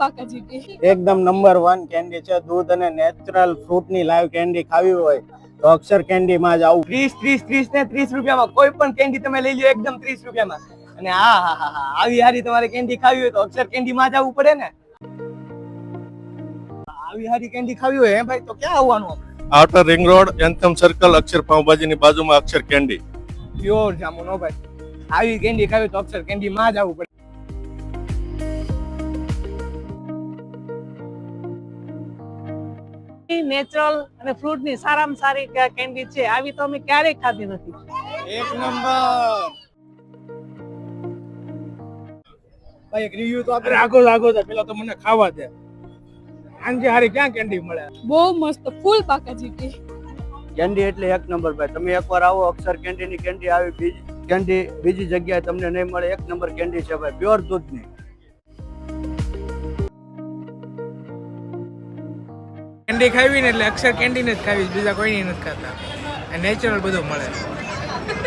પાકાજી એકદમ number 1 candy છે. દૂધ અને નેચરલ ફ્રૂટ ની લાઈવ કેન્ડી ખાવી હોય તો અક્ષર કેન્ડી માં જ આવું. 30 ને 30 રૂપિયામાં કોઈ પણ કેન્ડી તમે લઈ લો, એકદમ 30 રૂપિયામાં. અને આવી હારી તમારે કેન્ડી ખાવી હોય તો અક્ષર કેન્ડી માં જ આવવું પડે ને. આવી હારી કેન્ડી ખાવી હોય હે ભાઈ તો ક્યાં આવવાનું? Outer ring road, anthem circle, Akshar પાવભાજીની બાજુમાં અક્ષર કેન્ડી. પ્યોર જામુન હો ભાઈ. આવી કેન્ડી ખાવી તો અક્ષર કેન્ડી માં જ આવવું પડે. નેચરલ અને ફ્રૂટ ની સારામાં સારી કેન્ડી છે. આવી તો અમે ક્યારેય ખાધી નથી. એક નંબર ભાઈ. એક રિવ્યુ તો આપણે લાગો તો પેલા તો મને ખાવા દે. આંજી હારી ક્યાં કેન્ડી મળે? બહુ મસ્ત ફૂલ પાકાજી કેન્ડી એટલે એક નંબર ભાઈ. તમે એકવાર આવો અક્ષર કેન્ડી ની કેન્ડી આવી કેન્ડી બીજી જગ્યાએ તમને નહીં મળે. એક નંબર કેન્ડી છે ભાઈ, પ્યોર દૂધની. કેન્ડી ખાવી ને એટલે અક્ષર કેન્ડી ને જ ખાવી, બીજા કોઈની નથી ખાતા. નેચરલ બધું મળે.